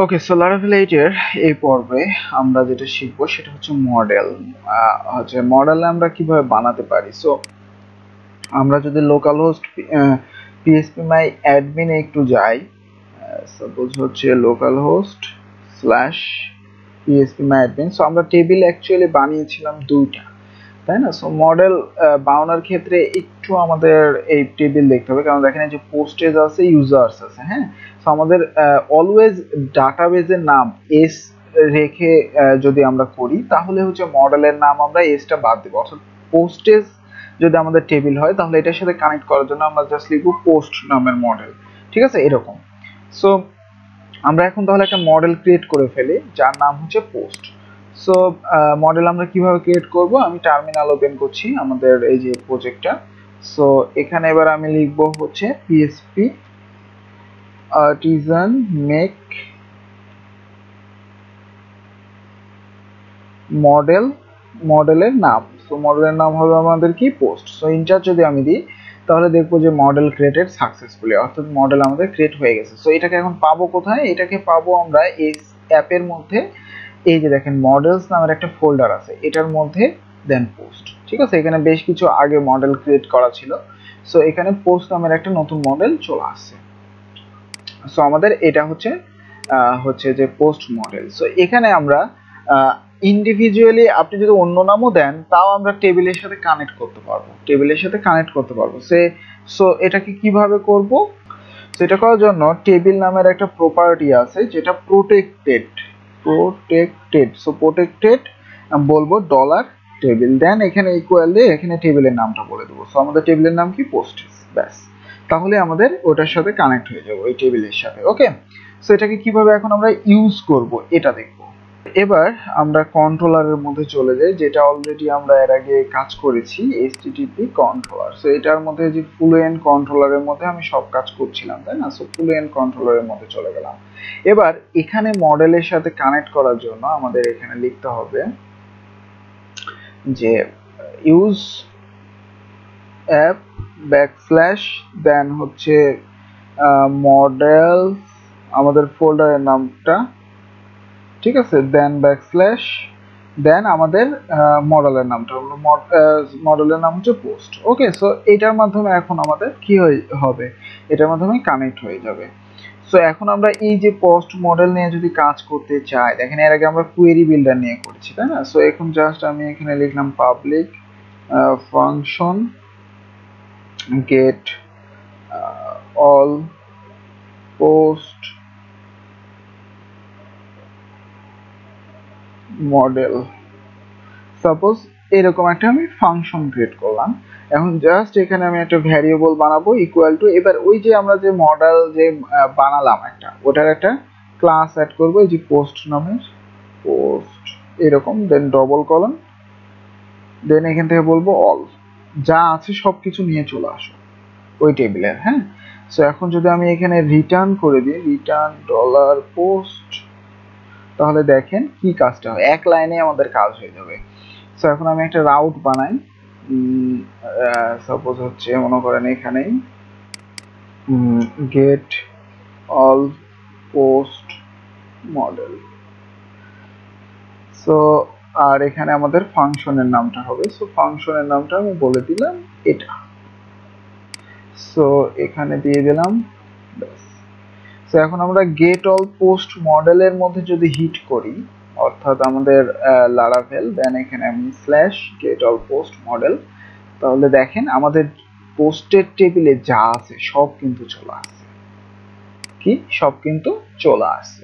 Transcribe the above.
ওকে, so Laravel 8 এর এই পর্বে আমরা যেটা শিখবো সেটা হচ্ছে মডেল। মডেল আমরা কিভাবে বানাতে পারি। সো আমরা যদি লোকাল হোস্ট পিএসপি মাই অ্যাডমিনে একটু যাই, সাপোজ হচ্ছে লোকাল হোস্ট স্ল্যাশ পিএসপি মাই অ্যাডমিন। সো আমরা টেবিল অ্যাকচুয়ালি বানিয়েছিলাম দুইটা, তাই না? সো মডেল বানানোর ক্ষেত্রে একটু আমাদের এই টেবিল দেখতে হবে, কারণ দেখেন এই যে পোস্টেজ আছে, ইউজার্স আছে, হ্যাঁ। সো আমাদের অলওয়েজ ডাটাবেজের নাম এস রেখে যদি আমরা করি, তাহলে হচ্ছে মডেলের নাম আমরা এসটা বাদ দেবো। অর্থাৎ পোস্টেজ যদি আমাদের টেবিল হয়, তাহলে এটার সাথে কানেক্ট করার জন্য আমরা জাস্ট লিখবো পোস্ট নামের মডেল, ঠিক আছে, এরকম। সো আমরা এখন তাহলে একটা মডেল ক্রিয়েট করে ফেলি যার নাম হচ্ছে পোস্ট। সো মডেল আমরা কিভাবে ক্রিয়েট করব, আমি টার্মিনাল ওপেন করছি আমাদের এই যে প্রজেক্টটা। সো এখানে এবার আমি লিখব হচ্ছে পিএসপি আর্টিজান মেক মডেলের নাম। সো মডেলের নাম হবে আমাদের কি, পোস্ট। সো ইন্টার যদি আমি দিই, তাহলে দেখবো যে মডেল ক্রিয়েটেড সাকসেসফুলি, অর্থাৎ মডেল আমাদের ক্রিয়েট হয়ে গেছে। সো এটাকে এখন পাবো কোথায়, এটাকে পাবো আমরা এই অ্যাপের মধ্যে। এই যে দেখেন মডেলস নামের একটা ফোল্ডার আছে, এটার মধ্যে দেন পোস্ট, ঠিক আছে। এখানে বেশ কিছু আগে মডেল ক্রিয়েট করা ছিল। সো এখানে পোস্ট নামের একটা নতুন মডেল চলে আসছে। সো আমাদের এটা হচ্ছে যে পোস্ট মডেল। সো এখানে আমরা ইন্ডিভিজুয়ালি আপনি যদি অন্য নামও দেন, তাও আমরা টেবিলের সাথে কানেক্ট করতে পারবো। সো এটাকে কিভাবে করব, সেটা করার জন্য টেবিল নামের একটা প্রপার্টি আছে যেটা প্রোটেক্টেড। সো প্রোটেক্টেড বলবো ডলার টেবিল, দেন এখানে ইকুয়াল দিয়ে এখানে টেবিলের নামটা বলে দেবো। সো আমাদের টেবিলের নাম কি, পোস্টেজ, ব্যাস। তাহলে আমাদের ওটার সাথে কানেক্ট হয়ে যাবে, ওই টেবিলের সাথে। ওকে, সো এটাকে কিভাবে এখন আমরা ইউজ করব এটা দেখব। এবার আমরা কন্ট্রোলারের মধ্যে চলে যাই, যেটা অলরেডি আমরা এর আগে কাজ করেছি, HTTP কন্ট্রোলার। সো এটার মধ্যে যে ফ্লুয়েন্ট কন্ট্রোলারের মধ্যে আমি সব কাজ করছিলাম, তাই না? সো ফ্লুয়েন্ট কন্ট্রোলারের মধ্যে চলে গেলাম। এবার এখানে মডেলের সাথে কানেক্ট করার জন্য আমাদের এখানে লিখতে হবে যে ইউজ অ্যাপ ব্যাকস্ল্যাশ দেন হচ্ছে মডেল, আমাদের ফোল্ডারের নামটা, ঠিক আছে, দেন ব্যাকস্ল্যাশ দেন আমাদের মডেলের নামটা হলো মডেলের নাম হচ্ছে পোস্ট। ওকে, সো এটার মাধ্যমে এখন আমাদের কি হবে, এটার মাধ্যমে কানেক্ট হয়ে যাবে। সো এখন আমরা এই যে পোস্ট মডেল নিয়ে যদি কাজ করতে চাই, দেখেন এর আগে আমরা কোয়েরি বিল্ডার নিয়ে করেছি, তাই না? সো এখন জাস্ট আমি এখানে লিখলাম public function gate all post model, suppose এরকম একটা আমি ফাংশন ক্রিয়েট করলাম। এখন জাস্ট এখানে আমি একটা ভ্যারিয়েবল বানাবো ইকুয়াল টু, এবার ওই যে আমরা যে মডেল যে বানালাম একটা, ওটার একটা ক্লাস অ্যাড করবো, এই যে পোস্ট নামের, পোস্ট এরকম, দেন ডবল কলন, দেন এখান থেকে বলবো অল, যা আছে সবকিছু নিয়ে চলে আসো ওই টেবিলের, হ্যাঁ। সো এখন যদি আমি এখানে রিটার্ন করে দিই, রিটার্ন ডলার পোস্ট, তাহলে দেখেন কি কাজটা হয়, এক লাইনে আমাদের কাজ হয়ে যাবে। সো এখন আমি একটা রাউট বানাই, সাপোজ হচ্ছে মনে করেন এখানেই get all post model. So আর এখানে আমাদের ফাংশনের নামটা হবে, সো ফাংশনের নামটা আমি বলে দিলাম এটা। সো এখানে দিয়ে দিলাম, সো এখন আমরা গেট অল পোস্ট মডেলের মধ্যে যদি হিট করি, অর্থাৎ আমাদের লারাভেল, দেন এখানে আমি slash gate all post model, তাহলে দেখেন আমাদের পোস্টের টেবিলে যা আছে সব কিন্তু চলে আসছে। কি, সব কিন্তু চলে আসছে।